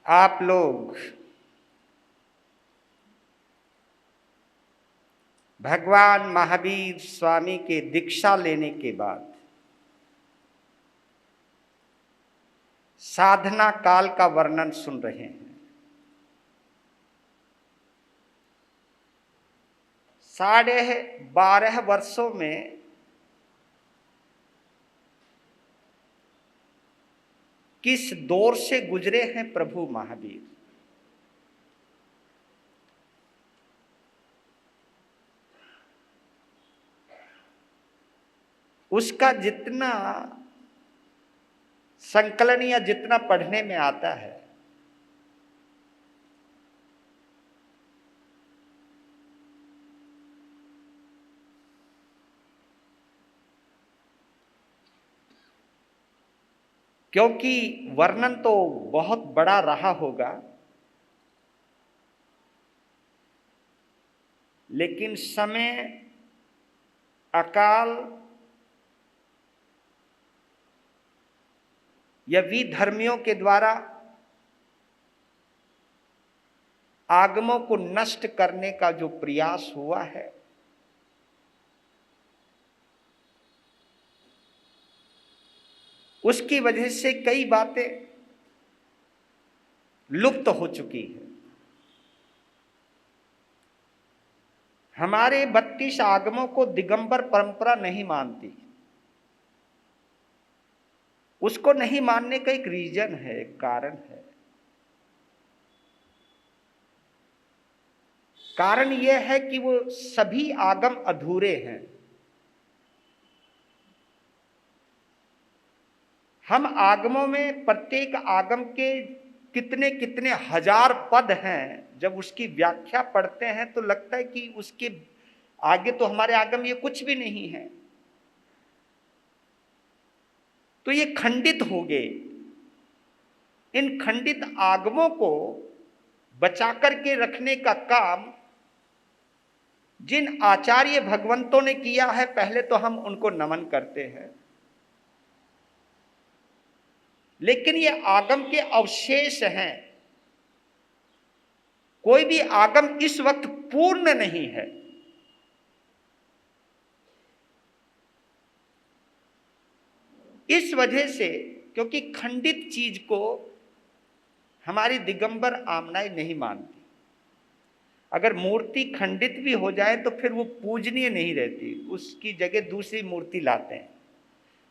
आप लोग भगवान महावीर स्वामी के दीक्षा लेने के बाद साधना काल का वर्णन सुन रहे हैं। 12.5 वर्षों में किस दौर से गुजरे हैं प्रभु महावीर। उसका जितना संकलन या जितना पढ़ने में आता है, क्योंकि वर्णन तो बहुत बड़ा रहा होगा, लेकिन समय, अकाल या विधर्मियों के द्वारा आगमों को नष्ट करने का जो प्रयास हुआ है, उसकी वजह से कई बातें लुप्त हो चुकी है। हमारे 32 आगमों को दिगंबर परंपरा नहीं मानती। उसको नहीं मानने का एक रीजन है, एक कारण है। कारण यह है कि वो सभी आगम अधूरे हैं। हम आगमों में प्रत्येक आगम के कितने कितने हजार पद हैं, जब उसकी व्याख्या पढ़ते हैं तो लगता है कि उसके आगे तो हमारे आगम ये कुछ भी नहीं है। तो ये खंडित हो गए। इन खंडित आगमों को बचा करके रखने का काम जिन आचार्य भगवंतों ने किया है, पहले तो हम उनको नमन करते हैं। लेकिन ये आगम के अवशेष हैं। कोई भी आगम इस वक्त पूर्ण नहीं है। इस वजह से, क्योंकि खंडित चीज को हमारी दिगंबर आमनाएं नहीं मानती। अगर मूर्ति खंडित भी हो जाए तो फिर वो पूजनीय नहीं रहती, उसकी जगह दूसरी मूर्ति लाते हैं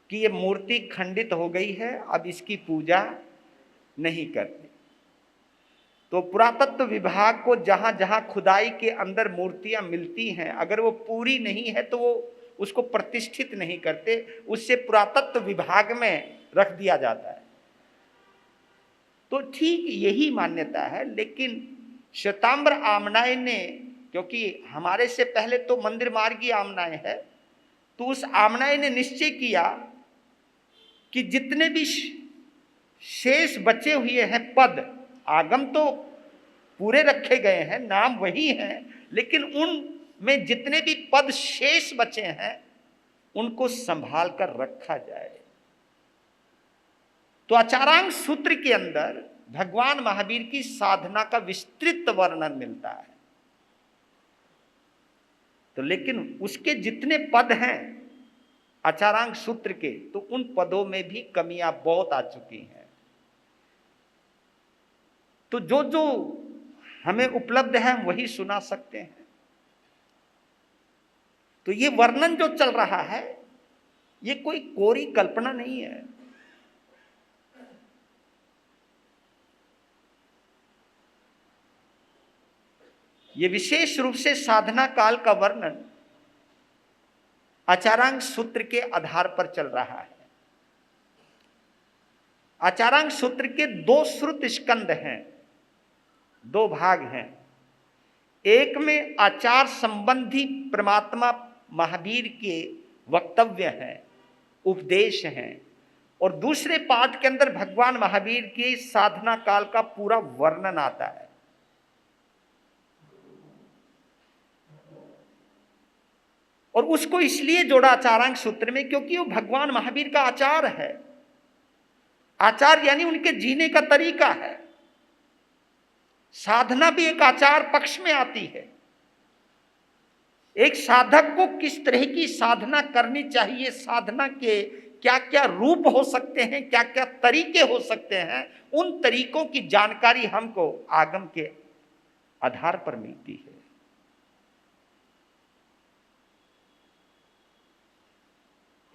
कि ये मूर्ति खंडित हो गई है, अब इसकी पूजा नहीं करते। तो पुरातत्व विभाग को जहां जहां खुदाई के अंदर मूर्तियां मिलती हैं, अगर वो पूरी नहीं है तो वो उसको प्रतिष्ठित नहीं करते, उससे पुरातत्व विभाग में रख दिया जाता है। तो ठीक यही मान्यता है। लेकिन श्वेतांबर आमनाय ने, क्योंकि हमारे से पहले तो मंदिर मार्गी आमनाय है, तो उस आमनाय ने निश्चय किया कि जितने भी शेष बचे हुए हैं पद, आगम तो पूरे रखे गए हैं, नाम वही हैं, लेकिन उनमें जितने भी पद शेष बचे हैं उनको संभाल कर रखा जाए। तो आचारांग सूत्र के अंदर भगवान महावीर की साधना का विस्तृत वर्णन मिलता है। तो लेकिन उसके जितने पद हैं आचारांग सूत्र के, तो उन पदों में भी कमियां बहुत आ चुकी हैं। तो जो जो हमें उपलब्ध है हम वही सुना सकते हैं। तो ये वर्णन जो चल रहा है ये कोई कोरी कल्पना नहीं है। ये विशेष रूप से साधना काल का वर्णन आचारांग सूत्र के आधार पर चल रहा है। आचारांग सूत्र के 2 श्रुत स्कंद हैं, 2 भाग हैं। एक में आचार संबंधी परमात्मा महावीर के वक्तव्य हैं, उपदेश हैं, और दूसरे पाठ के अंदर भगवान महावीर के साधना काल का पूरा वर्णन आता है। और उसको इसलिए जोड़ा आचारांग सूत्र में क्योंकि वो भगवान महावीर का आचार है। आचार यानी उनके जीने का तरीका है। साधना भी एक आचार पक्ष में आती है। एक साधक को किस तरह की साधना करनी चाहिए, साधना के क्या क्या रूप हो सकते हैं, क्या क्या तरीके हो सकते हैं, उन तरीकों की जानकारी हमको आगम के आधार पर मिलती है।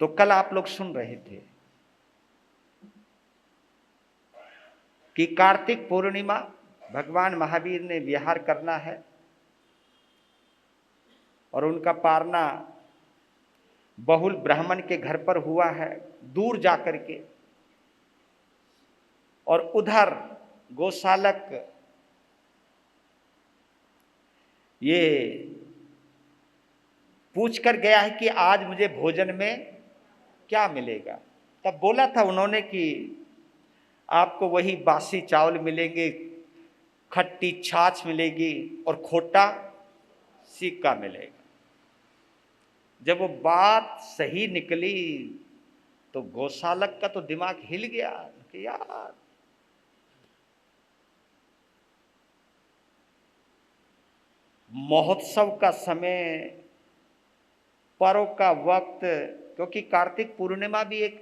तो कल आप लोग सुन रहे थे कि कार्तिक पूर्णिमा भगवान महावीर ने विहार करना है और उनका पारना बहुल ब्राह्मण के घर पर हुआ है, दूर जाकर के। और उधर गोशालक ये पूछ कर गया है कि आज मुझे भोजन में क्या मिलेगा। तब बोला था उन्होंने कि आपको वही बासी चावल मिलेंगे, खट्टी छाछ मिलेगी और खोटा सिक्का मिलेगा। जब वो बात सही निकली तो गोशालक का तो दिमाग हिल गया कि यार महोत्सव का समय, पर्व का वक्त, क्योंकि कार्तिक पूर्णिमा भी एक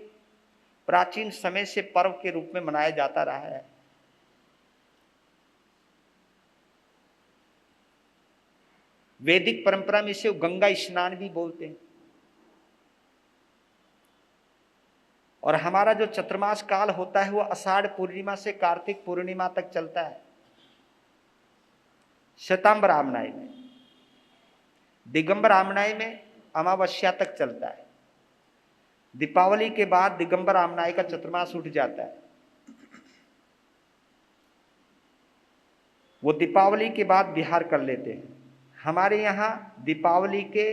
प्राचीन समय से पर्व के रूप में मनाया जाता रहा है। वैदिक परंपरा में इसे गंगा स्नान भी बोलते हैं। और हमारा जो चतुर्मास काल होता है वो आषाढ़ पूर्णिमा से कार्तिक पूर्णिमा तक चलता है। श्वेतांबर आमनाय में, दिगंबर आमनाय में अमावस्या तक चलता है। दीपावली के बाद दिगंबर आमनाय का चतुर्मास उठ जाता है। वो दीपावली के बाद विहार कर लेते हैं। हमारे यहाँ दीपावली के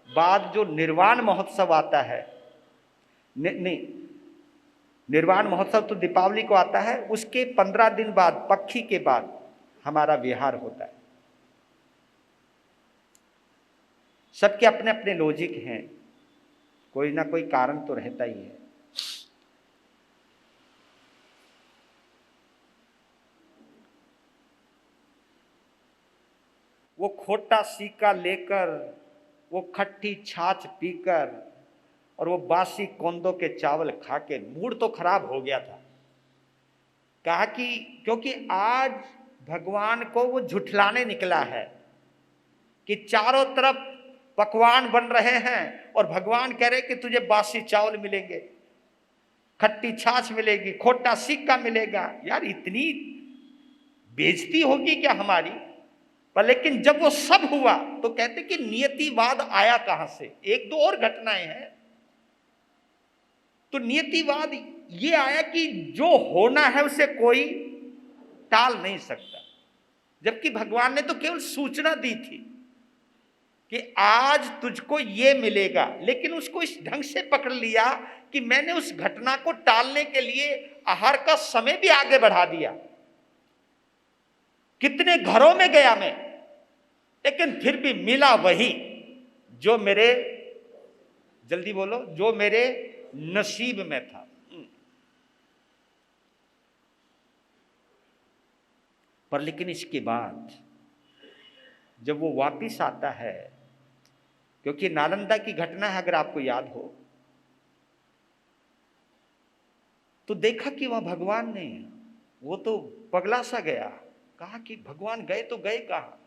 बाद जो निर्वाण महोत्सव आता है, नहीं, निर्वाण महोत्सव तो दीपावली को आता है, उसके 15 दिन बाद, पक्षी के बाद हमारा विहार होता है। सबके अपने अपने लॉजिक हैं, कोई ना कोई कारण तो रहता ही है। वो खोटा सिक्का लेकर, वो खट्टी छाछ पीकर और वो बासी कोंदो के चावल खा के मूड तो खराब हो गया था। कहा कि क्योंकि आज भगवान को वो झुठलाने निकला है कि चारों तरफ पकवान बन रहे हैं और भगवान कह रहे कि तुझे बासी चावल मिलेंगे, खट्टी छाछ मिलेगी, खोटा सिक्का मिलेगा। यार इतनी बेइज्जती होगी क्या हमारी? पर लेकिन जब वो सब हुआ तो कहते कि नियतिवाद आया कहां से। एक दो और घटनाएं हैं। तो नियतिवाद ये आया कि जो होना है उसे कोई टाल नहीं सकता, जबकि भगवान ने तो केवल सूचना दी थी कि आज तुझको ये मिलेगा, लेकिन उसको इस ढंग से पकड़ लिया कि मैंने उस घटना को टालने के लिए आहार का समय भी आगे बढ़ा दिया। कितने घरों में गया मैं, लेकिन फिर भी मिला वही जो मेरे, जल्दी बोलो, जो मेरे नसीब में था। पर लेकिन इसके बाद जब वो वापिस आता है, क्योंकि नालंदा की घटना है अगर आपको याद हो, तो देखा कि वह भगवान ने, वो तो पगला सा गया। कहा कि भगवान गए तो गए कहां?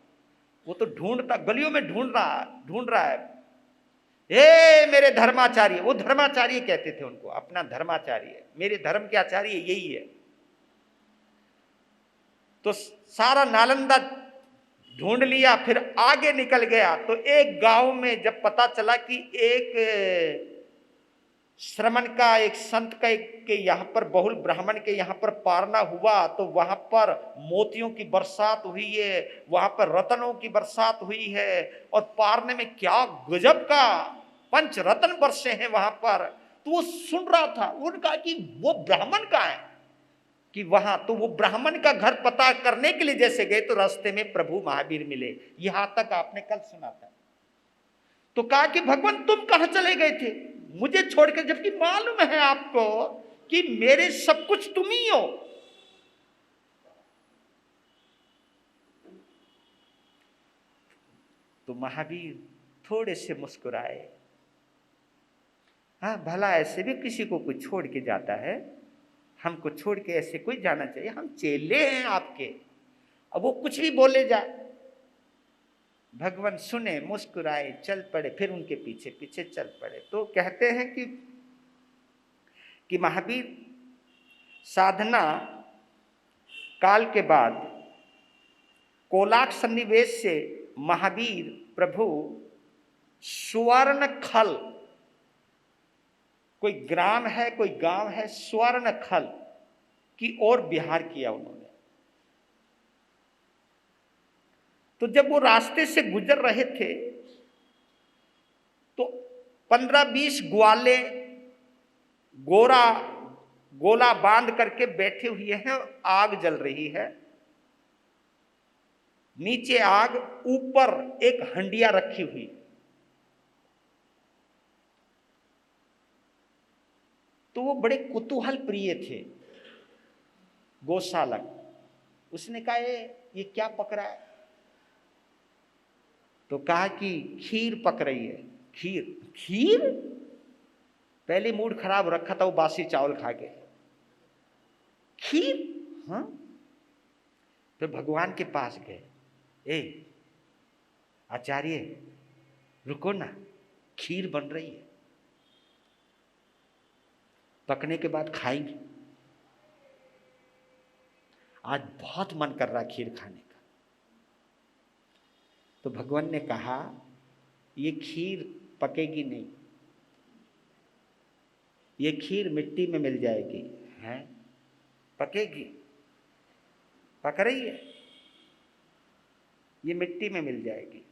वो तो ढूंढता, गलियों में ढूंढ रहा है। हे मेरे धर्माचार्य, वो धर्माचार्य कहते थे उनको, अपना धर्माचार्य, मेरे धर्म के आचार्य यही है। तो सारा नालंदा ढूंढ लिया, फिर आगे निकल गया। तो एक गांव में जब पता चला कि एक श्रमण का, एक संत का के यहाँ पर, बहुल ब्राह्मण के यहाँ पर पारना हुआ, तो वहां पर मोतियों की बरसात हुई है, वहां पर रत्नों की बरसात हुई है, और पारने में क्या गजब का पंच रत्न बरसे हैं वहां पर। तो वो सुन रहा था, उनका कि वो ब्राह्मण का है कि वहां, तो वो ब्राह्मण का घर पता करने के लिए जैसे गए तो रास्ते में प्रभु महावीर मिले। यहां तक आपने कल सुना था। तो कहा कि भगवान तुम कहां चले गए थे मुझे छोड़कर, जबकि मालूम है आपको कि मेरे सब कुछ तुम ही हो। तो महावीर थोड़े से मुस्कुराए। हाँ, भला ऐसे भी किसी को कोई छोड़ के जाता है? हमको छोड़ के ऐसे कोई जाना चाहिए? हम चेले हैं आपके। अब वो कुछ भी बोले जाए, भगवान सुने, मुस्कुराए, चल पड़े, फिर उनके पीछे पीछे चल पड़े। तो कहते हैं कि महावीर साधना काल के बाद कोलाक सन्निवेश से महावीर प्रभु स्वर्ण खल, कोई ग्राम है, कोई गांव है, स्वर्ण खल की ओर विहार किया उन्होंने। तो जब वो रास्ते से गुजर रहे थे तो 15-20 ग्वाले गोला बांध करके बैठे हुए हैं, आग जल रही है, नीचे आग, ऊपर एक हंडिया रखी हुई। तो वो बड़े कुतूहल प्रिय थे गोशालक। उसने कहा ये क्या पक रहा है? तो कहा कि खीर पक रही है। खीर? पहले मूड खराब रखा था वो बासी चावल खा के। खीर? हाँ। फिर भगवान के पास गए, ए आचार्य रुको ना, खीर बन रही है, पकने के बाद खाएंगे। आज बहुत मन कर रहा खीर खाने का। तो भगवान ने कहा ये खीर पकेगी नहीं, ये खीर मिट्टी में मिल जाएगी। हैं? पकेगी? पक रही है, ये मिट्टी में मिल जाएगी।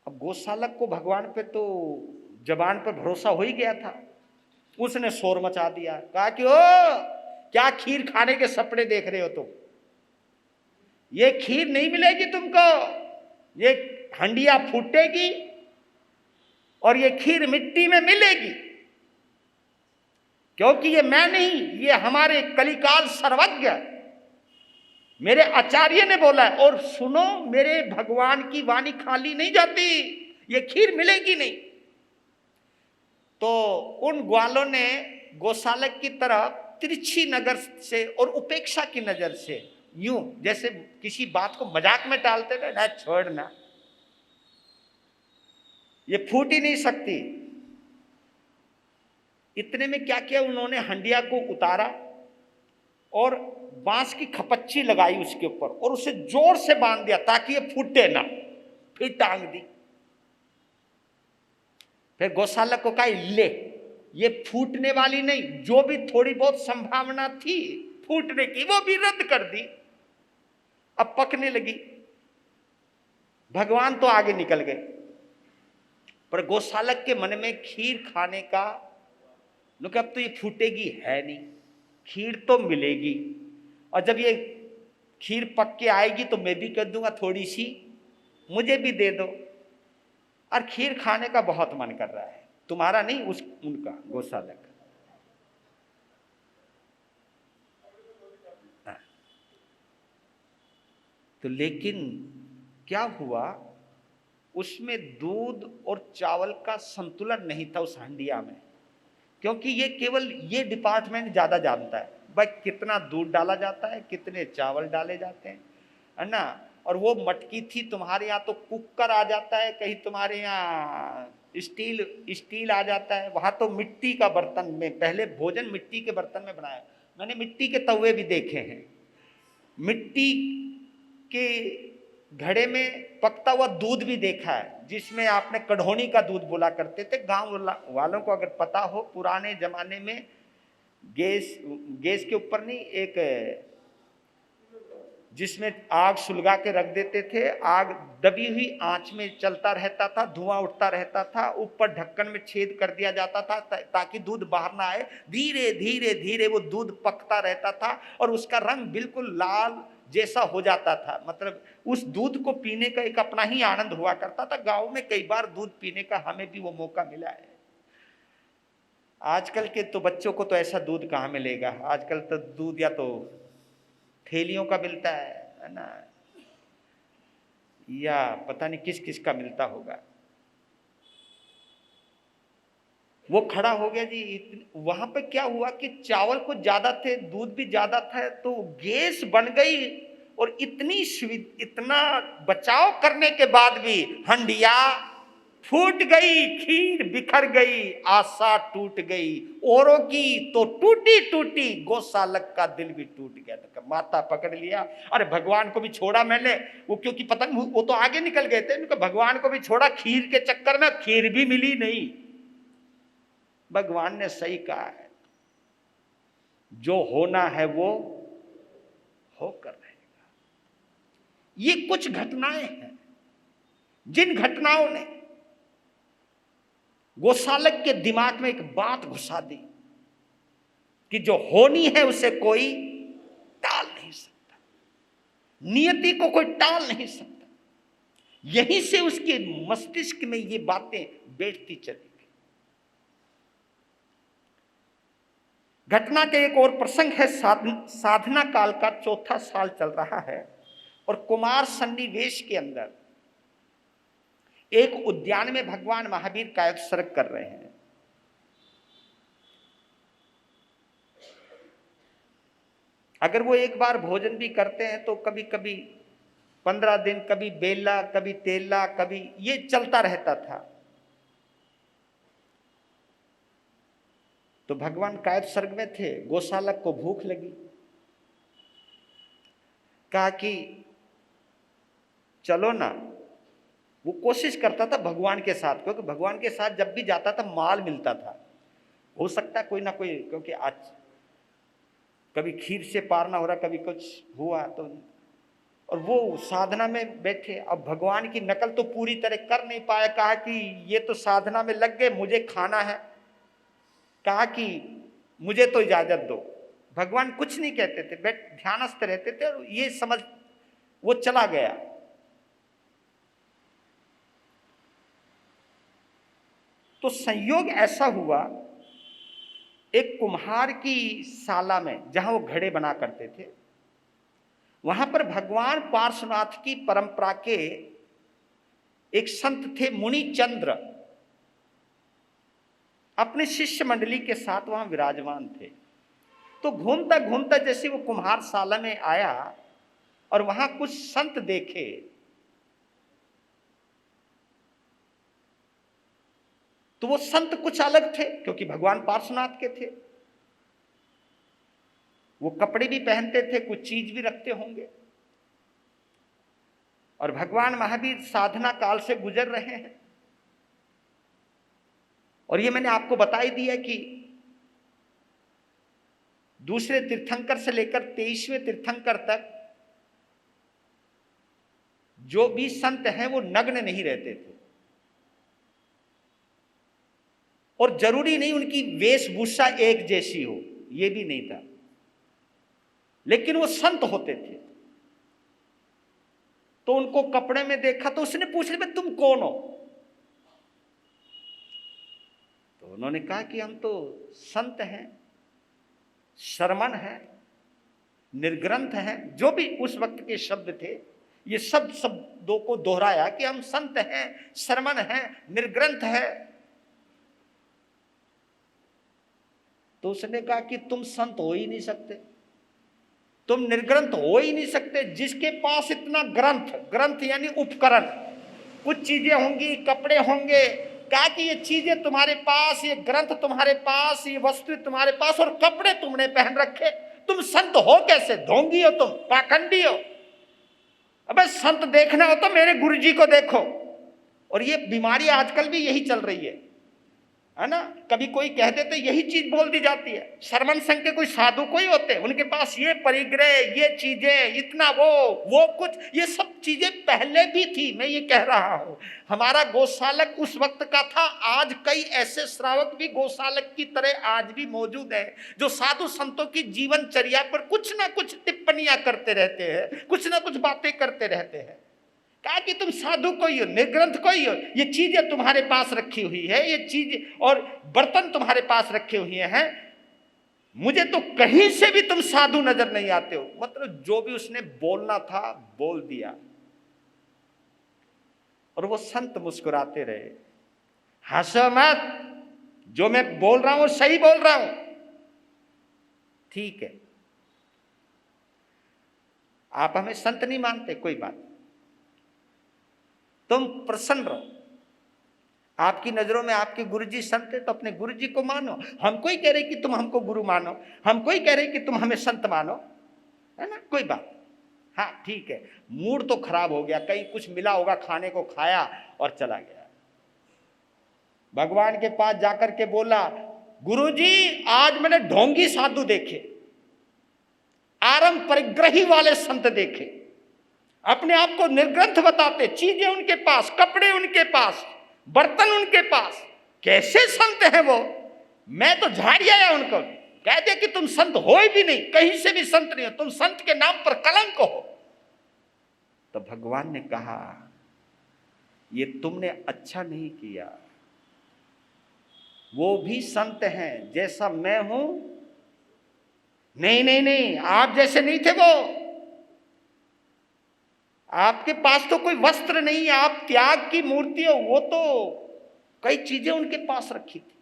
अब गोशालक को भगवान पे तो जबान पर भरोसा हो ही गया था। उसने शोर मचा दिया, कहा कि ओ क्या खीर खाने के सपने देख रहे हो तुम? ये खीर नहीं मिलेगी तुमको, ये हंडिया फूटेगी और ये खीर मिट्टी में मिलेगी, क्योंकि ये मैं नहीं, ये हमारे कलिकाल सर्वज्ञ मेरे आचार्य ने बोला है। और सुनो, मेरे भगवान की वाणी खाली नहीं जाती, ये खीर मिलेगी नहीं। तो उन ग्वालों ने गोशालक की तरफ तिरछी नजर से और उपेक्षा की नजर से, यूं जैसे किसी बात को मजाक में टालते गए, ना छोड़ना, ये फूट ही नहीं सकती। इतने में क्या किया उन्होंने, हंडिया को उतारा और बांस की खपच्ची लगाई उसके ऊपर और उसे जोर से बांध दिया ताकि ये फूटे ना, फिर टांग दी। फिर गौशालक को कहा ले, ये फूटने वाली नहीं, जो भी थोड़ी बहुत संभावना थी फूटने की वो भी रद्द कर दी, अब पकने लगी। भगवान तो आगे निकल गए, पर गौशालक के मन में खीर खाने का, लोग अब तो ये फूटेगी है नहीं, खीर तो मिलेगी, और जब ये खीर पक के आएगी तो मैं भी कर दूंगा थोड़ी सी, मुझे भी दे दो। और खीर खाने का बहुत मन कर रहा है, तुम्हारा नहीं, उनका, गौशालक। तो लेकिन क्या हुआ, उसमें दूध और चावल का संतुलन नहीं था उस हंडिया में, क्योंकि ये केवल ये डिपार्टमेंट ज्यादा जानता है भाई कितना दूध डाला जाता है, कितने चावल डाले जाते हैं, है ना। और वो मटकी थी, तुम्हारे यहाँ तो कुकर आ जाता है, कहीं तुम्हारे यहाँ स्टील आ जाता है, वहां तो मिट्टी का बर्तन में, पहले भोजन मिट्टी के बर्तन में बनाया। मैंने मिट्टी के तवे भी देखे हैं, मिट्टी के घड़े में पकता हुआ दूध भी देखा है, जिसमें आपने कढ़ौनी का दूध बोला करते थे। गांव वालों को अगर पता हो, पुराने जमाने में गैस के ऊपर नहीं, एक जिसमें आग सुलगा के रख देते थे, आग दबी हुई आंच में चलता रहता था, धुआं उठता रहता था, ऊपर ढक्कन में छेद कर दिया जाता था ताकि दूध बाहर ना आए। धीरे धीरे धीरे वो दूध पकता रहता था और उसका रंग बिल्कुल लाल जैसा हो जाता था। मतलब उस दूध को पीने का एक अपना ही आनंद हुआ करता था। गांव में कई बार दूध पीने का हमें भी वो मौका मिला है। आजकल के तो बच्चों को तो ऐसा दूध कहाँ मिलेगा, आजकल तो दूध या तो थैलियों का मिलता है ना। या पता नहीं किस किस का मिलता होगा। वो खड़ा हो गया जी। वहां पे क्या हुआ कि चावल कुछ ज्यादा थे, दूध भी ज्यादा था, तो गैस बन गई। और इतना बचाव करने के बाद भी हंडिया फूट गई, खीर बिखर गई, आशा टूट गई। औरों की तो टूटी टूटी, गौशालक का दिल भी टूट गया। तो माता पकड़ लिया, अरे भगवान को भी छोड़ा मैंने। वो क्योंकि पतंग वो तो आगे निकल गए थे, उनका भगवान को भी छोड़ा खीर के चक्कर में, खीर भी मिली नहीं। भगवान ने सही कहा है, जो होना है वो होकर रहेगा। ये कुछ घटनाएं हैं जिन घटनाओं ने गोशालक के दिमाग में एक बात घुसा दी कि जो होनी है उसे कोई टाल नहीं सकता, नियति को कोई टाल नहीं सकता। यहीं से उसके मस्तिष्क में ये बातें बैठती चली। घटना के एक और प्रसंग है। साधना काल का चौथा साल चल रहा है और कुमार सन्निवेश के अंदर एक उद्यान में भगवान महावीर कायस्वर्ग कर रहे हैं। अगर वो एक बार भोजन भी करते हैं तो कभी कभी 15 दिन, कभी बेला, कभी तेला, कभी ये चलता रहता था। तो भगवान कायस्वर्ग में थे, गोशालक को भूख लगी। कहा कि चलो ना। वो कोशिश करता था भगवान के साथ, क्योंकि भगवान के साथ जब भी जाता था माल मिलता था। हो सकता है कोई ना कोई, क्योंकि आज कभी खीर से पार ना हो रहा, कभी कुछ हुआ तो। और वो साधना में बैठे, अब भगवान की नकल तो पूरी तरह कर नहीं पाया। कहा कि ये तो साधना में लग गए, मुझे खाना है। कहा कि मुझे तो इजाजत दो। भगवान कुछ नहीं कहते थे, बैठ ध्यानस्थ रहते थे। और ये समझ वो चला गया। तो संयोग ऐसा हुआ, एक कुम्हार की शाला में जहां वो घड़े बना करते थे, वहां पर भगवान पार्श्वनाथ की परंपरा के एक संत थे, मुनि चंद्र, अपने शिष्य मंडली के साथ वहां विराजमान थे। तो घूमता घूमता जैसे वो कुम्हार शाला में आया और वहां कुछ संत देखे। तो वो संत कुछ अलग थे, क्योंकि भगवान पार्श्वनाथ के थे। वो कपड़े भी पहनते थे, कुछ चीज भी रखते होंगे। और भगवान महावीर साधना काल से गुजर रहे हैं। और ये मैंने आपको बता ही दिया कि दूसरे तीर्थंकर से लेकर 23वें तीर्थंकर तक जो भी संत हैं वो नग्न नहीं रहते थे। और जरूरी नहीं उनकी वेशभूषा एक जैसी हो, ये भी नहीं था, लेकिन वो संत होते थे। तो उनको कपड़े में देखा तो उसने पूछ लिया, तुम कौन हो? तो उन्होंने कहा कि हम तो संत हैं, शर्मन हैं, निर्ग्रंथ हैं। जो भी उस वक्त के शब्द थे, ये सब शब्दों को दोहराया कि हम संत हैं, शर्मन हैं, निर्ग्रंथ हैं। तो उसने कहा कि तुम संत हो ही नहीं सकते, तुम निर्ग्रंथ हो ही नहीं सकते। जिसके पास इतना ग्रंथ, ग्रंथ यानी उपकरण, कुछ चीजें होंगी, कपड़े होंगे। कहा कि ये चीजें तुम्हारे पास, ये ग्रंथ तुम्हारे पास, ये वस्तु तुम्हारे पास, और कपड़े तुमने पहन रखे, तुम संत हो कैसे? ढोंगी हो तुम, पाखंडी हो। अबे संत देखना हो तो मेरे गुरुजी को देखो। और ये बीमारी आजकल भी यही चल रही है ना। कभी कोई कह देते, यही चीज बोल दी जाती है। शर्मन संघ के कोई साधु कोई होते, उनके पास ये परिग्रह, ये चीजें, इतना वो कुछ, ये सब चीजें पहले भी थी। मैं ये कह रहा हूं, हमारा गौशालक उस वक्त का था। आज कई ऐसे श्रावक भी गौशालक की तरह आज भी मौजूद हैं, जो साधु संतों की जीवनचर्या पर कुछ ना कुछ टिप्पणियां करते रहते हैं, कुछ ना कुछ बातें करते रहते हैं। कहा कि तुम साधु कोई हो, निर्ग्रंथ कोई हो, ये चीजें तुम्हारे पास रखी हुई है, ये चीज और बर्तन तुम्हारे पास रखे हुए हैं, मुझे तो कहीं से भी तुम साधु नजर नहीं आते हो। मतलब जो भी उसने बोलना था बोल दिया। और वो संत मुस्कुराते रहे, हंसो मत, जो मैं बोल रहा हूं सही बोल रहा हूं। ठीक है, आप हमें संत नहीं मानते, कोई बात, तुम प्रसन्न रहो। आपकी नजरों में आपके गुरुजी संत है तो अपने गुरुजी को मानो। हम कोई कह रहे कि तुम हमको गुरु मानो, हम कोई कह रहे कि तुम हमें संत मानो, है ना, कोई बात। हाँ ठीक है, मूड तो खराब हो गया, कहीं कुछ मिला होगा खाने को, खाया और चला गया। भगवान के पास जाकर के बोला, गुरुजी आज मैंने ढोंगी साधु देखे, आरंभ परिग्रही वाले संत देखे, अपने आप को निर्ग्रंथ बताते, चीजें उनके पास, कपड़े उनके पास, बर्तन उनके पास, कैसे संत हैं वो। मैं तो झाड़ी आया उनको, कहते कि तुम संत हो भी नहीं, कहीं से भी संत नहीं हो, तुम संत के नाम पर कलंक हो। तो भगवान ने कहा, ये तुमने अच्छा नहीं किया, वो भी संत हैं जैसा मैं हूं। नहीं नहीं नहीं, आप जैसे नहीं थे वो, आपके पास तो कोई वस्त्र नहीं, आप त्याग की मूर्ति हो, वो तो कई चीजें उनके पास रखी थी,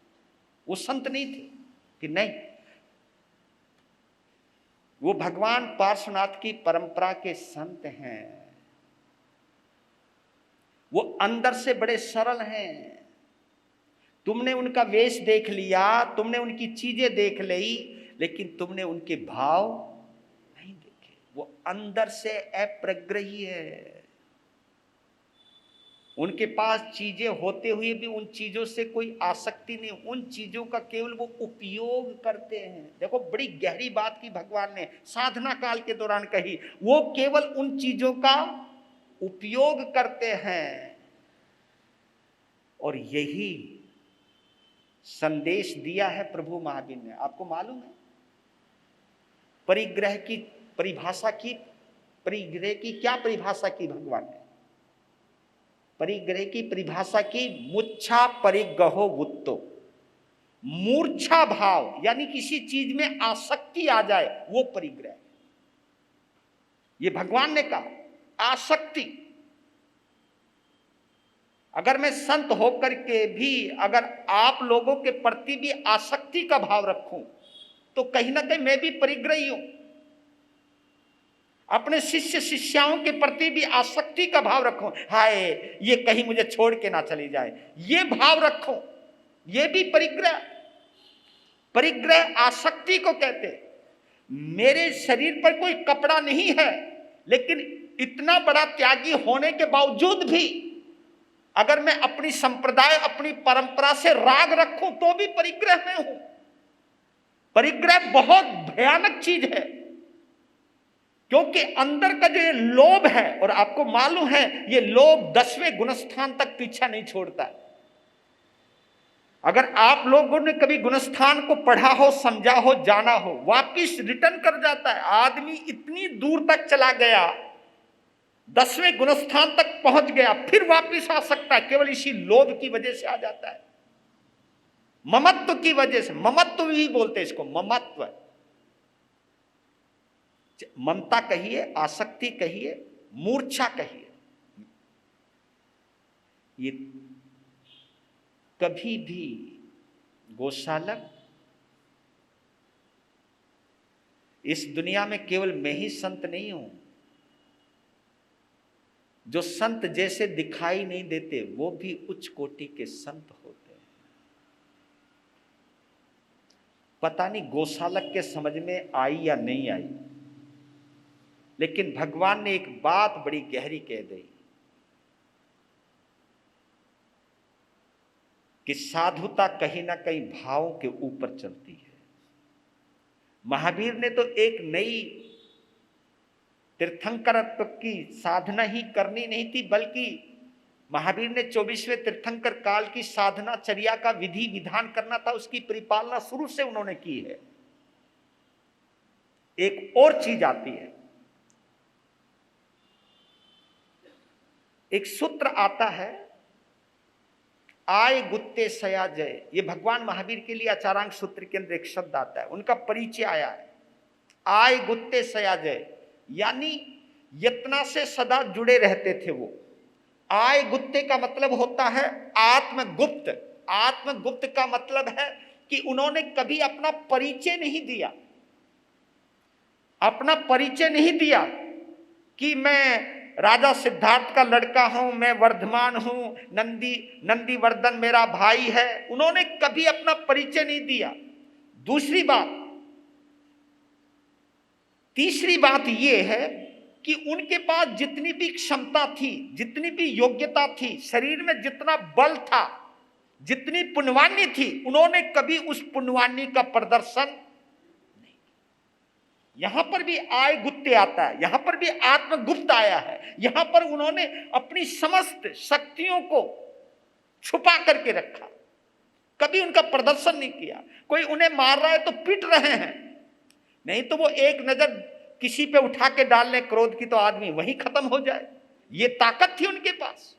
वो संत नहीं थे। कि नहीं, वो भगवान पार्श्वनाथ की परंपरा के संत हैं, वो अंदर से बड़े सरल हैं। तुमने उनका वेश देख लिया, तुमने उनकी चीजें देख ली, लेकिन तुमने उनके भाव नहीं देखे। वो अंदर से अप्रग्रही है, उनके पास चीजें होते हुए भी उन चीजों से कोई आसक्ति नहीं, उन चीजों का केवल वो उपयोग करते हैं। देखो बड़ी गहरी बात की भगवान ने साधना काल के दौरान कही, वो केवल उन चीजों का उपयोग करते हैं। और यही संदेश दिया है प्रभु महावीर ने। आपको मालूम है परिग्रह की परिभाषा की, परिग्रह की क्या परिभाषा की भगवान ने? परिग्रह की परिभाषा की, मुच्छा परिग्रहो वुत्तो, मूर्छा भाव, यानी किसी चीज में आसक्ति आ जाए, वो परिग्रह। ये भगवान ने कहा आसक्ति। अगर मैं संत होकर के भी अगर आप लोगों के प्रति भी आसक्ति का भाव रखूं, तो कहीं ना कहीं मैं भी परिग्रही हूं। अपने शिष्य शिष्याओं के प्रति भी आसक्ति का भाव रखो, हाय ये कहीं मुझे छोड़ के ना चली जाए, ये भाव रखो, ये भी परिग्रह। परिग्रह आसक्ति को कहते। मेरे शरीर पर कोई कपड़ा नहीं है, लेकिन इतना बड़ा त्यागी होने के बावजूद भी अगर मैं अपनी संप्रदाय, अपनी परंपरा से राग रखूं, तो भी परिग्रह में हूं। परिग्रह बहुत भयानक चीज है, क्योंकि अंदर का जो ये लोभ है, और आपको मालूम है ये लोभ 10वें गुणस्थान तक पीछा नहीं छोड़ता है। अगर आप लोगों ने कभी गुणस्थान को पढ़ा हो, समझा हो, जाना हो, वापिस रिटर्न कर जाता है। आदमी इतनी दूर तक चला गया, 10वें गुणस्थान तक पहुंच गया, फिर वापिस आ सकता है, केवल इसी लोभ की वजह से आ जाता है, ममत्व की वजह से। ममत्व भी बोलते हैं इसको, ममत्व। ममता कहिए, आसक्ति कहिए, मूर्छा कहिए, ये कभी भी गोशालक, इस दुनिया में केवल मैं ही संत नहीं हूं। जो संत जैसे दिखाई नहीं देते, वो भी उच्च कोटि के संत होते हैं। पता नहीं गोशालक के समझ में आई या नहीं आई, लेकिन भगवान ने एक बात बड़ी गहरी कह दी कि साधुता कहीं ना कहीं भावों के ऊपर चलती है। महावीर ने तो एक नई तीर्थंकरत्व की साधना ही करनी नहीं थी, बल्कि महावीर ने 24वें तीर्थंकर काल की साधना चर्या का विधि विधान करना था, उसकी परिपालना शुरू से उन्होंने की है। एक और चीज आती है, एक सूत्र आता है, आय गुत्ते सया जय। ये भगवान महावीर के लिए आचारांक सूत्र के अंदर एक शब्द आता है, उनका परिचय आया है, आय गुत्ते सया जय, यानी यत्ना से सदा जुड़े रहते थे वो, आय गुप्ते का मतलब होता है आत्मगुप्त। आत्मगुप्त का मतलब है कि उन्होंने कभी अपना परिचय नहीं दिया, अपना परिचय नहीं दिया कि मैं राजा सिद्धार्थ का लड़का हूं, मैं वर्धमान हूं, नंदीवर्धन मेरा भाई है। उन्होंने कभी अपना परिचय नहीं दिया। दूसरी बात, तीसरी बात यह है कि उनके पास जितनी भी क्षमता थी, जितनी भी योग्यता थी, शरीर में जितना बल था, जितनी पुण्यवानी थी, उन्होंने कभी उस पुण्यवानी का प्रदर्शन नहीं। यहां पर भी आय गुप्ते आता है, यहां पर भी आत्मगुप्त आया है। यहां पर उन्होंने अपनी समस्त शक्तियों को छुपा करके रखा, कभी उनका प्रदर्शन नहीं किया। कोई उन्हें मार रहा है तो पीट रहे हैं, नहीं तो वो एक नजर किसी पे उठा के डाल ले क्रोध की तो आदमी वहीं खत्म हो जाए। ये ताकत थी उनके पास,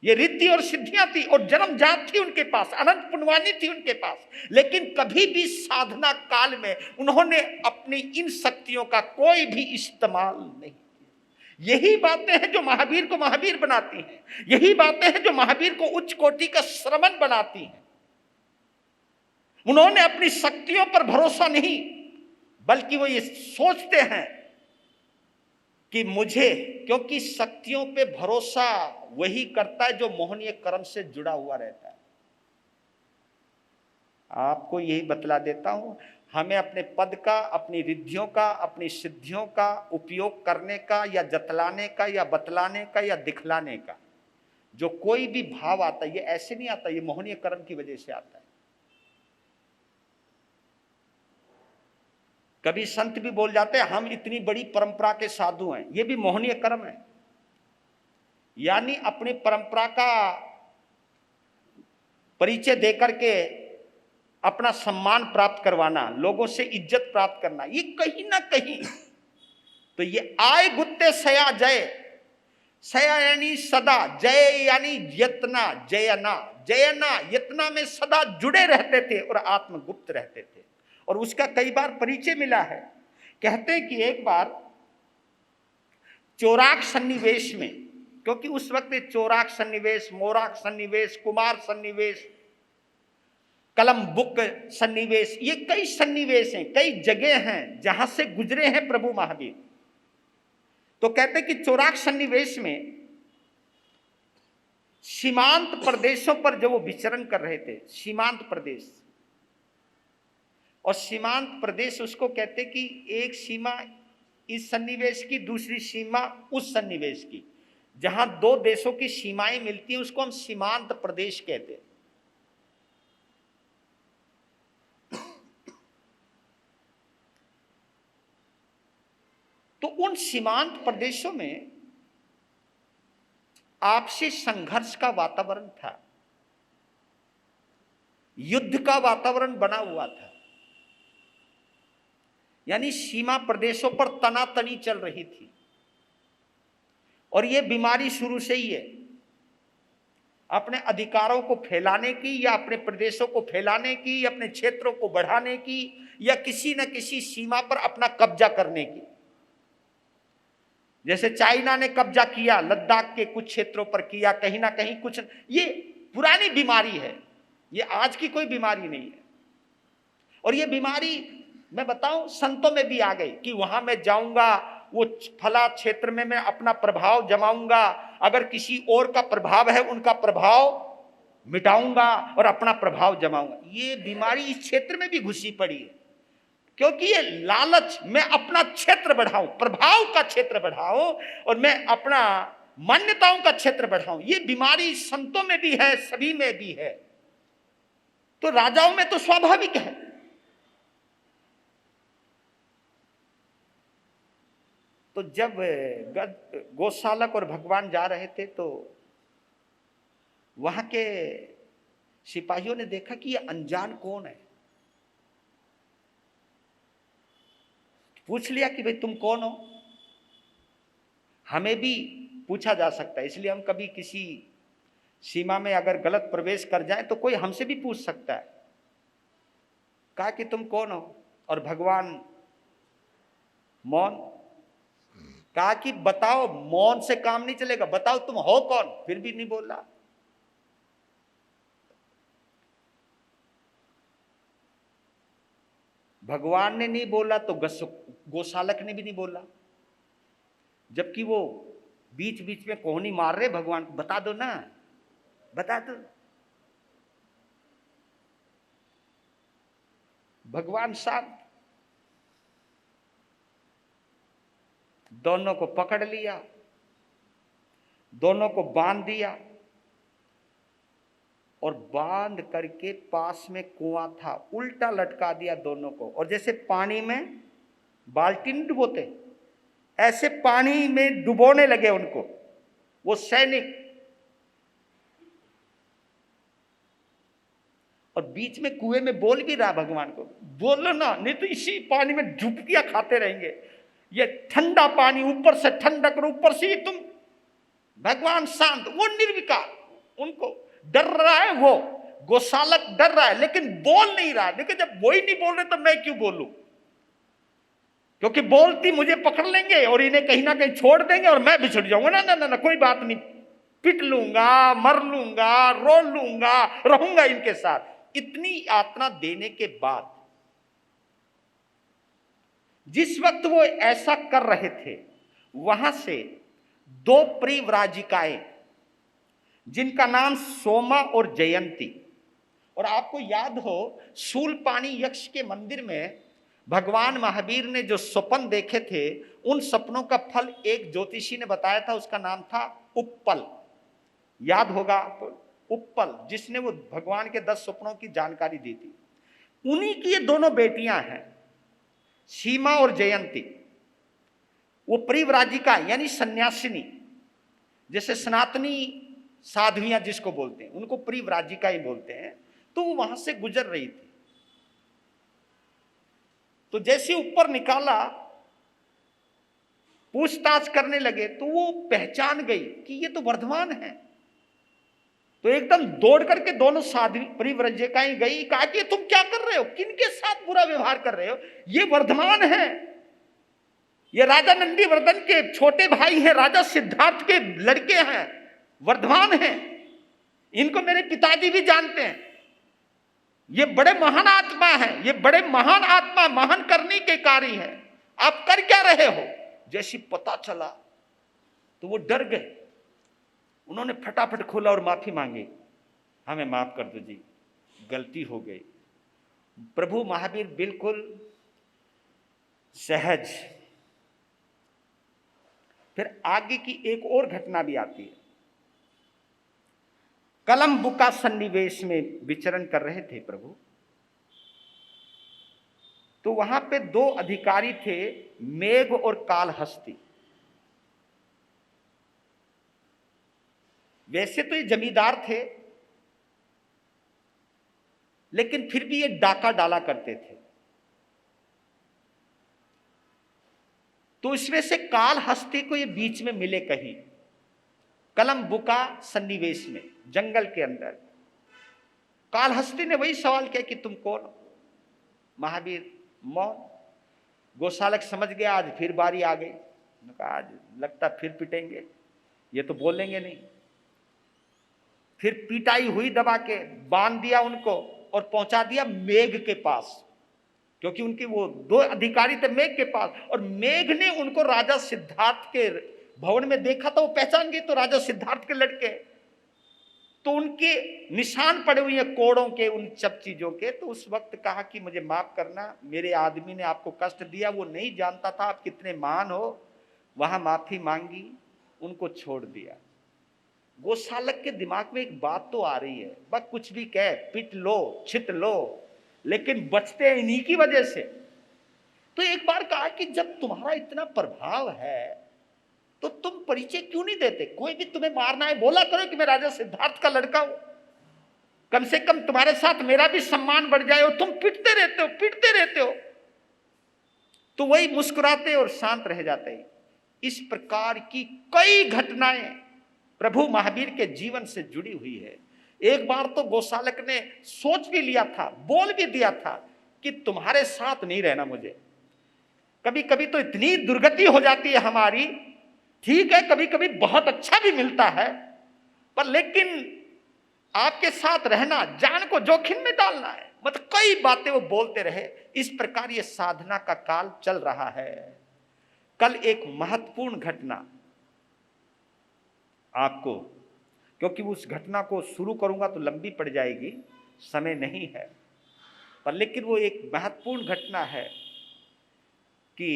ये रिद्धि और सिद्धियां थी और जन्मजात थी उनके पास, अनंत पुण्यवानी थी उनके पास। लेकिन कभी भी साधना काल में उन्होंने अपनी इन शक्तियों का कोई भी इस्तेमाल नहीं किया। यही बातें हैं जो महावीर को महावीर बनाती हैं, यही बातें हैं जो महावीर को उच्च कोटि का श्रमण बनाती हैं। उन्होंने अपनी शक्तियों पर भरोसा नहीं, बल्कि वो ये सोचते हैं कि मुझे, क्योंकि शक्तियों पे भरोसा वही करता है जो मोहनीय कर्म से जुड़ा हुआ रहता है। आपको यही बतला देता हूं, हमें अपने पद का, अपनी रिद्धियों का, अपनी सिद्धियों का उपयोग करने का या जतलाने का या बतलाने का या दिखलाने का जो कोई भी भाव आता है, ये ऐसे नहीं आता, ये मोहनीय कर्म की वजह से आता है। कभी संत भी बोल जाते हैं हम इतनी बड़ी परंपरा के साधु हैं, ये भी मोहनीय कर्म है। यानी अपनी परंपरा का परिचय देकर के अपना सम्मान प्राप्त करवाना, लोगों से इज्जत प्राप्त करना, ये कहीं ना कहीं तो ये आय गुत्ते सया जय, सया यानी सदा, जय यानी यत्ना, जयना, जयना यत्ना में सदा जुड़े रहते थे और आत्मगुप्त रहते थे। और उसका कई बार परिचय मिला है। कहते हैं कि एक बार चौराक सन्निवेश में, क्योंकि उस वक्त चौराक सन्निवेश, मोराक सन्निवेश, कुमार सन्निवेश, कलम बुक सन्निवेश, ये कई सन्निवेश हैं, कई जगह हैं जहां से गुजरे हैं प्रभु महावीर। तो कहते हैं कि चौराक सन्निवेश में सीमांत प्रदेशों पर जब वो विचरण कर रहे थे, सीमांत प्रदेश, और सीमांत प्रदेश उसको कहते कि एक सीमा इस सन्निवेश की, दूसरी सीमा उस सन्निवेश की, जहां दो देशों की सीमाएं मिलती हैं उसको हम सीमांत प्रदेश कहते हैं। तो उन सीमांत प्रदेशों में आपसी संघर्ष का वातावरण था, युद्ध का वातावरण बना हुआ था। यानी सीमा प्रदेशों पर तनातनी चल रही थी। और यह बीमारी शुरू से ही है, अपने अधिकारों को फैलाने की या अपने प्रदेशों को फैलाने की या अपने क्षेत्रों को बढ़ाने की या किसी न किसी सीमा पर अपना कब्जा करने की। जैसे चाइना ने कब्जा किया, लद्दाख के कुछ क्षेत्रों पर किया, कहीं ना कहीं कुछ, ये पुरानी बीमारी है, ये आज की कोई बीमारी नहीं है। और ये बीमारी मैं बताऊं संतों में भी आ गई कि वहां मैं जाऊंगा, वो फला क्षेत्र में मैं अपना प्रभाव जमाऊंगा, अगर किसी और का प्रभाव है उनका प्रभाव मिटाऊंगा और अपना प्रभाव जमाऊंगा। ये बीमारी इस क्षेत्र में भी घुसी पड़ी है, क्योंकि ये लालच, मैं अपना क्षेत्र बढ़ाऊं, प्रभाव का क्षेत्र बढ़ाऊं और मैं अपना मान्यताओं का क्षेत्र बढ़ाऊं, ये बीमारी संतों में भी है, सभी में भी है। तो राजाओं में तो स्वाभाविक है। तो जब गोशालक और भगवान जा रहे थे तो वहां के सिपाहियों ने देखा कि ये अनजान कौन है। पूछ लिया कि भाई तुम कौन हो। हमें भी पूछा जा सकता है, इसलिए हम कभी किसी सीमा में अगर गलत प्रवेश कर जाए तो कोई हमसे भी पूछ सकता है। कहा कि तुम कौन हो, और भगवान मौन। कहा कि बताओ, मौन से काम नहीं चलेगा, बताओ तुम हो कौन, फिर भी नहीं बोला। भगवान ने नहीं बोला तो गोशालक ने भी नहीं बोला, जबकि वो बीच बीच में कोहनी मार रहे भगवान को, बता दो ना, बता दो। भगवान शांत, दोनों को पकड़ लिया, दोनों को बांध दिया और बांध करके पास में कुआं था, उल्टा लटका दिया दोनों को। और जैसे पानी में बाल्टी नहीं डुबोते, ऐसे पानी में डुबोने लगे उनको वो सैनिक। और बीच में कुएं में बोल भी रहा भगवान को, बोलो ना, नहीं तो इसी पानी में डुबकियां खाते रहेंगे, ये ठंडा पानी ऊपर से ठंडक और ऊपर से तुम। भगवान शांत, वो निर्विकार, उनको डर रहा है, वो गोशालक डर रहा है लेकिन बोल नहीं रहा। देखिए, जब वो ही नहीं बोल रहे तो मैं क्यों बोलूं, क्योंकि बोलती मुझे पकड़ लेंगे और इन्हें कहीं ना कहीं छोड़ देंगे और मैं बिछड़ जाऊंगा। ना ना ना, ना कोई बात नहीं, पिट लूंगा, मर लूंगा, रो लूंगा, रहूंगा इनके साथ। इतनी यातना देने के बाद जिस वक्त वो ऐसा कर रहे थे, वहां से दो परिव्राजिकाएं जिनका नाम सोमा और जयंती, और आपको याद हो शूलपाणी यक्ष के मंदिर में भगवान महावीर ने जो स्वप्न देखे थे, उन सपनों का फल एक ज्योतिषी ने बताया था, उसका नाम था उत्पल। याद होगा आपको, उत्पल, जिसने वो भगवान के 10 स्वप्नों की जानकारी दी थी। उन्हीं की ये दोनों बेटियां हैं, सीमा और जयंती। वो परिव्राजिका यानी सन्यासिनी, जैसे सनातनी साध्वियां जिसको बोलते हैं उनको परिव्राजिका ही बोलते हैं। तो वो वहां से गुजर रही थी, तो जैसे ऊपर निकाला, पूछताछ करने लगे तो वो पहचान गई कि ये तो वर्धमान है। तो एकदम दौड़ करके दोनों साध्वी परिव्राजिकाएं गई, कहा कि तुम क्या कर रहे हो, किनके साथ बुरा व्यवहार कर रहे हो, ये वर्धमान है, ये राजा नंदीवर्धन के छोटे भाई हैं, राजा सिद्धार्थ के लड़के हैं, वर्धमान हैं, इनको मेरे पिताजी भी जानते हैं, ये बड़े महान आत्मा है, ये बड़े महान आत्मा, महान करने के कार्य हैं, आप कर क्या रहे हो। जैसे पता चला तो वो डर गए, उन्होंने फटाफट खोला और माफी मांगी, हमें माफ कर दो जी, गलती हो गई। प्रभु महावीर बिल्कुल सहज। फिर आगे की एक और घटना भी आती है। कलम्बुका सन्निवेश में विचरण कर रहे थे प्रभु, तो वहां पे 2 अधिकारी थे, मेघ और कालहस्ती। वैसे तो ये जमींदार थे, लेकिन फिर भी ये डाका डाला करते थे। तो इसमें से कालहस्ती को ये बीच में मिले कहीं कलम्बुका सन्निवेश में, जंगल के अंदर। कालहस्ती ने वही सवाल किया कि तुम कौन हो। महावीर मौन। गोशालक समझ गया आज फिर बारी आ गई, कहा आज लगता फिर पिटेंगे, ये तो बोलेंगे नहीं। फिर पिटाई हुई, दबा के बांध दिया उनको और पहुंचा दिया मेघ के पास, क्योंकि उनके वो 2 अधिकारी थे मेघ के पास। और मेघ ने उनको राजा सिद्धार्थ के भवन में देखा था, वो पहचान गई, तो राजा सिद्धार्थ के लड़के, तो उनके निशान पड़े हुए हैं कोड़ों के, उन सब चीजों के। तो उस वक्त कहा कि मुझे माफ करना, मेरे आदमी ने आपको कष्ट दिया, वो नहीं जानता था आप कितने महान हो। वहां माफी मांगी, उनको छोड़ दिया। गोशालक के दिमाग में एक बात तो आ रही है, बस कुछ भी कहे, पिट लो, छिट लो, लेकिन बचते हैं इन्हीं की वजह से। तो एक बार कहा कि जब तुम्हारा इतना प्रभाव है तो तुम परिचय क्यों नहीं देते, कोई भी तुम्हें मारना है बोला करो कि मैं राजा सिद्धार्थ का लड़का हूं, कम से कम तुम्हारे साथ मेरा भी सम्मान बढ़ जाए। और तुम पिटते रहते हो, पिटते रहते हो। तो वही मुस्कुराते और शांत रह जाते हैं। इस प्रकार की कई घटनाएं प्रभु महावीर के जीवन से जुड़ी हुई है। एक बार तो गोशालक ने सोच भी लिया था, बोल भी दिया था कि तुम्हारे साथ नहीं रहना मुझे। कभी कभी तो इतनी दुर्गति हो जाती है हमारी ठीक है, कभी कभी बहुत अच्छा भी मिलता है, पर लेकिन आपके साथ रहना, जान को जोखिम में डालना है। मतलब कई बातें वो बोलते रहे। इस प्रकार ये साधना का काल चल रहा है। कल एक महत्वपूर्ण घटना आपको, क्योंकि उस घटना को शुरू करूंगा तो लंबी पड़ जाएगी, समय नहीं है, पर लेकिन वो एक महत्वपूर्ण घटना है कि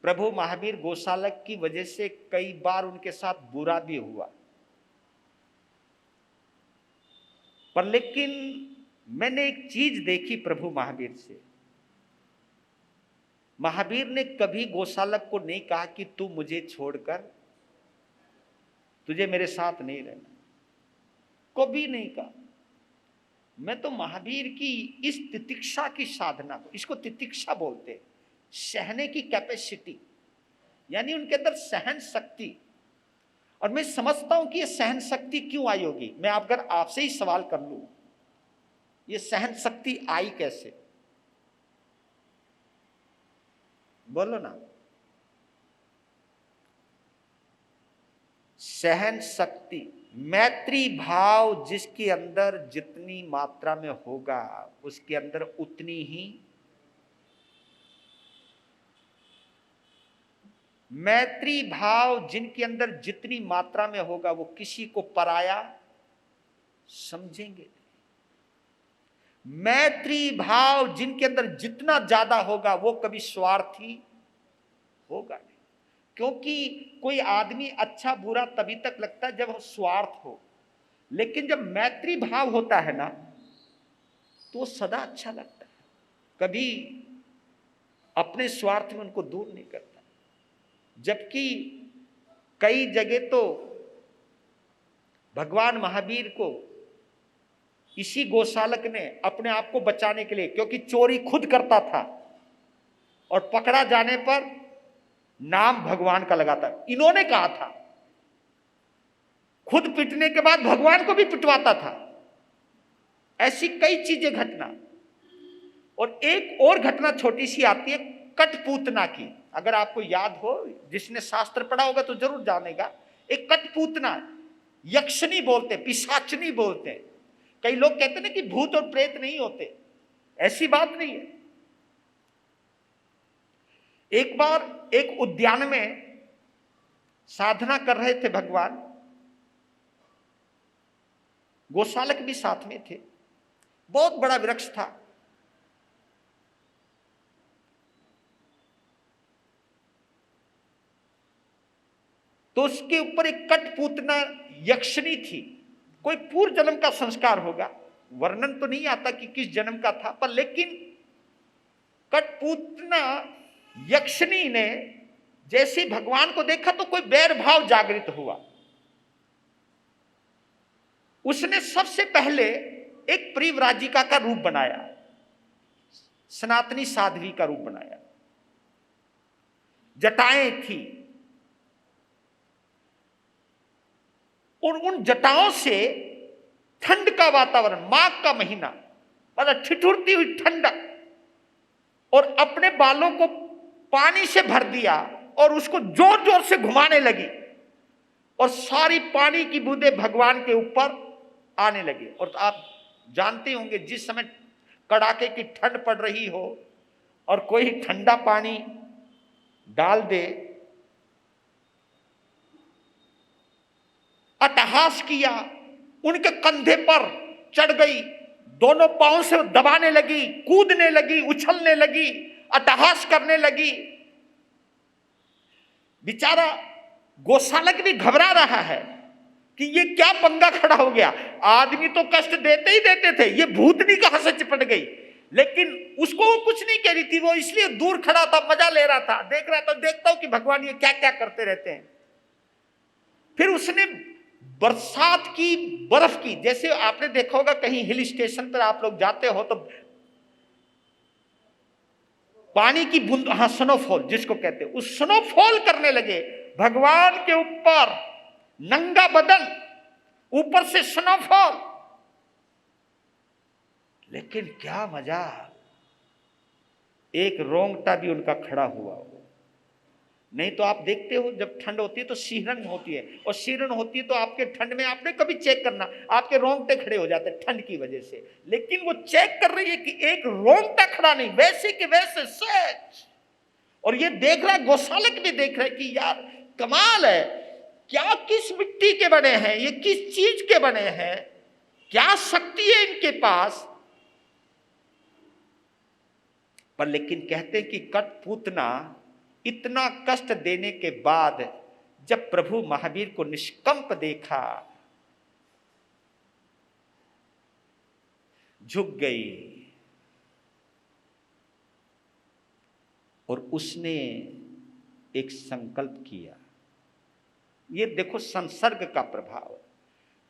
प्रभु महावीर गोसालक की वजह से कई बार उनके साथ बुरा भी हुआ, पर लेकिन मैंने एक चीज देखी प्रभु महावीर से। महावीर ने कभी गोसालक को नहीं कहा कि तू मुझे छोड़कर, तुझे मेरे साथ नहीं रहना, कभी नहीं कहा। मैं तो महावीर की इस तितिक्षा की साधना को, इसको तितिक्षा बोलते हैं, सहने की कैपेसिटी, यानी उनके अंदर सहन शक्ति। और मैं समझता हूं कि ये सहन शक्ति क्यों आई होगी। मैं अगर आपसे ही सवाल कर लूं, ये सहन शक्ति आई कैसे? बोलो ना। सहन शक्ति, मैत्री भाव जिसके अंदर जितनी मात्रा में होगा उसके अंदर उतनी ही, मैत्री भाव जिनके अंदर जितनी मात्रा में होगा वो किसी को पराया समझेंगे। मैत्री भाव जिनके अंदर जितना ज्यादा होगा वो कभी स्वार्थी होगा नहीं। क्योंकि कोई आदमी अच्छा बुरा तभी तक लगता है जब स्वार्थ हो, लेकिन जब मैत्री भाव होता है ना तो वो सदा अच्छा लगता है, कभी अपने स्वार्थ में उनको दूर नहीं करता। जबकि कई जगह तो भगवान महावीर को इसी गोसालक ने अपने आप को बचाने के लिए, क्योंकि चोरी खुद करता था और पकड़ा जाने पर नाम भगवान का लगाता, इन्होंने कहा था, खुद पिटने के बाद भगवान को भी पिटवाता था। ऐसी कई चीजें घटना। और एक और घटना छोटी सी आती है कठपूतना की, अगर आपको याद हो, जिसने शास्त्र पढ़ा होगा तो जरूर जानेगा। एक कठपूतना, यक्षिणी बोलते, पिशाचनी बोलते। कई लोग कहते ना कि भूत और प्रेत नहीं होते, ऐसी बात नहीं है। एक बार एक उद्यान में साधना कर रहे थे भगवान, गोसालक भी साथ में थे, बहुत बड़ा वृक्ष था। तो उसके ऊपर एक कठपूतना यक्षिणी थी, कोई पूर्व जन्म का संस्कार होगा, वर्णन तो नहीं आता कि किस जन्म का था, पर लेकिन कठपूतना यक्षिणी ने जैसे भगवान को देखा तो कोई बैर भाव जागृत हुआ। उसने सबसे पहले एक परिव्राजिका का रूप बनाया, सनातनी साध्वी का रूप बनाया, जटाएं थी, और उन जटाओं से ठंड का वातावरण, माघ का महीना, मतलब ठिठुरती हुई ठंडक, और अपने बालों को पानी से भर दिया और उसको जोर जोर से घुमाने लगी, और सारी पानी की बूंदें भगवान के ऊपर आने लगी। और तो आप जानते होंगे, जिस समय कड़ाके की ठंड पड़ रही हो और कोई ठंडा पानी डाल दे, अट्टहास किया, उनके कंधे पर चढ़ गई, दोनों पांव से दबाने लगी, कूदने लगी, उछलने लगी, अट्टहास करने लगी। बेचारा गोसालक भी घबरा रहा है कि ये क्या पंगा खड़ा हो गया। आदमी तो कष्ट देते ही देते थे, ये भूतनी कहां से चिपट गई। लेकिन उसको वो कुछ नहीं कह रही थी, वो इसलिए दूर खड़ा था, मजा ले रहा था, देख रहा था, देखता हूं कि भगवान ये क्या क्या करते रहते हैं। फिर उसने बरसात की, बर्फ की, जैसे आपने देखा होगा कहीं हिल स्टेशन पर आप लोग जाते हो तो पानी की बूंद, हाँ स्नोफॉल जिसको कहते हैं, उस स्नोफॉल करने लगे भगवान के ऊपर, नंगा बदन, ऊपर से स्नोफॉल। लेकिन क्या मजा, एक रोंगटा भी उनका खड़ा हुआ हो। नहीं तो आप देखते हो जब ठंड होती है तो शीहरन होती है, और शीहरन होती है तो आपके ठंड में आपने कभी चेक करना, आपके रोंगटे खड़े हो जाते हैं ठंड की वजह से, लेकिन वो चेक कर रही है कि एक रोंगटा खड़ा नहीं, वैसे के वैसे सच। और ये देख रहा है, गौशालक भी देख रहा है कि यार कमाल है, क्या किस मिट्टी के बने हैं, ये किस चीज के बने हैं, क्या शक्ति है इनके पास। पर लेकिन कहते हैं कि कठपुतना इतना कष्ट देने के बाद जब प्रभु महावीर को निष्कंप देखा, झुक गई और उसने एक संकल्प किया। ये देखो संसर्ग का प्रभाव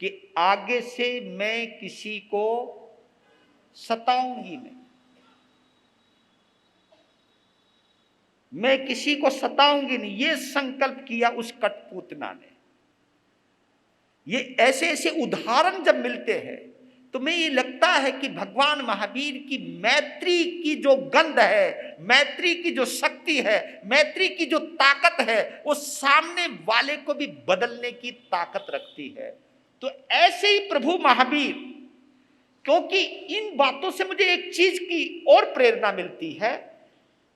कि आगे से मैं किसी को सताऊंगी नहीं, मैं किसी को सताऊंगी नहीं, ये संकल्प किया उस कठपुतना ने। ये ऐसे ऐसे उदाहरण जब मिलते हैं तो मैं ये लगता है कि भगवान महावीर की मैत्री की जो गंध है, मैत्री की जो शक्ति है, मैत्री की जो ताकत है, वो सामने वाले को भी बदलने की ताकत रखती है। तो ऐसे ही प्रभु महावीर, क्योंकि इन बातों से मुझे एक चीज की और प्रेरणा मिलती है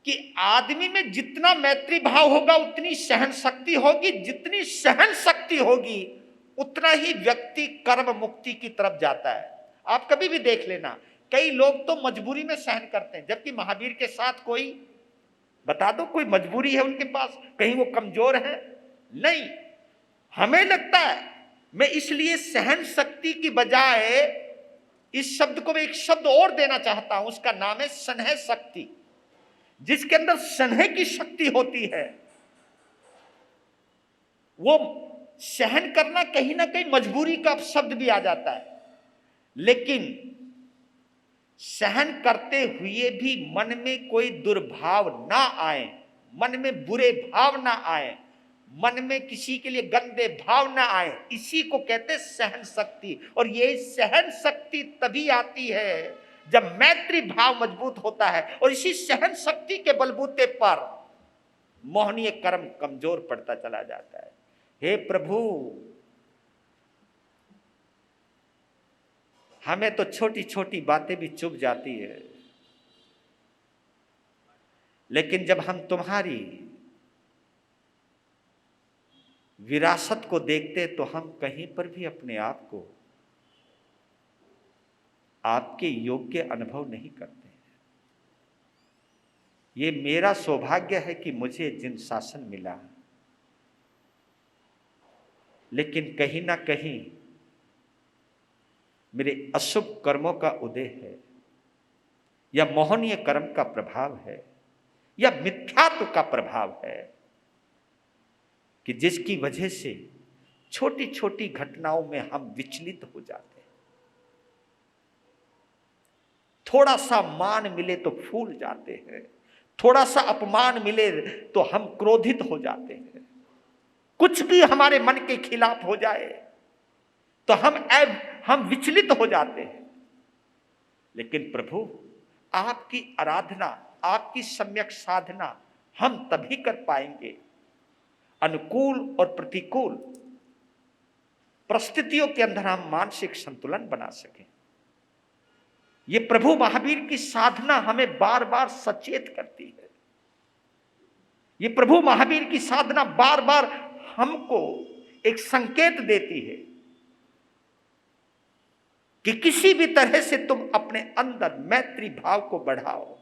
कि आदमी में जितना मैत्री भाव होगा उतनी सहन शक्ति होगी, जितनी सहन शक्ति होगी उतना ही व्यक्ति कर्म मुक्ति की तरफ जाता है। आप कभी भी देख लेना, कई लोग तो मजबूरी में सहन करते हैं, जबकि महावीर के साथ कोई बता दो कोई मजबूरी है उनके पास, कहीं वो कमजोर है? नहीं। हमें लगता है, मैं इसलिए सहन शक्ति की बजाय इस शब्द को मैं एक शब्द और देना चाहता हूं, उसका नाम है स्नेह शक्ति। जिसके अंदर स्नेह की शक्ति होती है, वो सहन करना कहीं ना कहीं मजबूरी का शब्द भी आ जाता है, लेकिन सहन करते हुए भी मन में कोई दुर्भाव ना आए, मन में बुरे भाव ना आए, मन में किसी के लिए गंदे भाव ना आए, इसी को कहते सहन शक्ति। और ये सहन शक्ति तभी आती है जब मैत्री भाव मजबूत होता है, और इसी सहन शक्ति के बलबूते पर मोहनीय कर्म कमजोर पड़ता चला जाता है। हे प्रभु, हमें तो छोटी छोटी बातें भी चुभ जाती है, लेकिन जब हम तुम्हारी विरासत को देखते तो हम कहीं पर भी अपने आप को आपके योग्य अनुभव नहीं करते। ये मेरा सौभाग्य है कि मुझे जिन शासन मिला, लेकिन कहीं ना कहीं मेरे अशुभ कर्मों का उदय है, या मोहनीय कर्म का प्रभाव है, या मिथ्यात्व का प्रभाव है, कि जिसकी वजह से छोटी छोटी घटनाओं में हम विचलित हो जाते हैं। थोड़ा सा मान मिले तो फूल जाते हैं, थोड़ा सा अपमान मिले तो हम क्रोधित हो जाते हैं, कुछ भी हमारे मन के खिलाफ हो जाए तो हम विचलित हो जाते हैं। लेकिन प्रभु, आपकी आराधना, आपकी सम्यक साधना हम तभी कर पाएंगे अनुकूल और प्रतिकूल परिस्थितियों के अंदर हम मानसिक संतुलन बना सकें। ये प्रभु महावीर की साधना हमें बार बार सचेत करती है। ये प्रभु महावीर की साधना बार बार हमको एक संकेत देती है कि किसी भी तरह से तुम अपने अंदर मैत्री भाव को बढ़ाओ।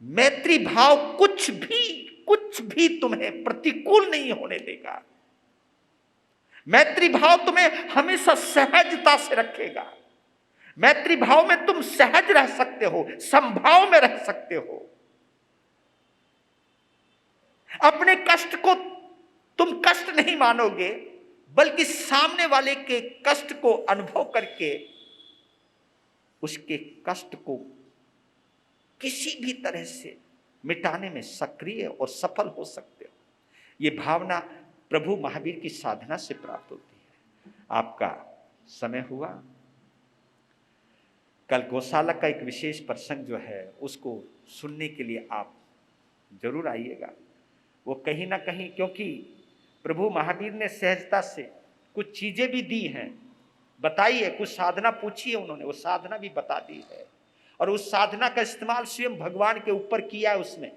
मैत्री भाव कुछ भी तुम्हें प्रतिकूल नहीं होने देगा। मैत्री भाव तुम्हें हमेशा सहजता से रखेगा। मैत्री भाव में तुम सहज रह सकते हो, संभाव में रह सकते हो। अपने कष्ट को तुम कष्ट नहीं मानोगे, बल्कि सामने वाले के कष्ट को अनुभव करके उसके कष्ट को किसी भी तरह से मिटाने में सक्रिय और सफल हो सकते हो। ये भावना प्रभु महावीर की साधना से प्राप्त होती है। आपका समय हुआ, कल गौशाला का एक विशेष प्रसंग जो है उसको सुनने के लिए आप जरूर आइएगा। वो कहीं ना कहीं, क्योंकि प्रभु महावीर ने सहजता से कुछ चीजें भी दी हैं, बताई है, कुछ साधना पूछी है उन्होंने, वो साधना भी बता दी है, और उस साधना का इस्तेमाल स्वयं भगवान के ऊपर किया है उसने,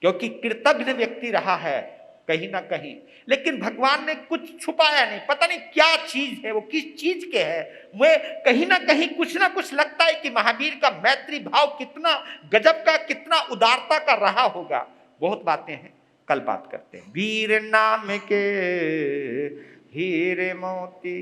क्योंकि कृतज्ञ व्यक्ति रहा है कहीं ना कहीं। लेकिन भगवान ने कुछ छुपाया नहीं, पता नहीं क्या चीज है, वो किस चीज के है, वे कहीं ना कहीं कुछ ना कुछ लगता है कि महावीर का मैत्री भाव कितना गजब का, कितना उदारता का रहा होगा। बहुत बातें हैं, कल बात करते हैं। वीर नाम के हीरे मोती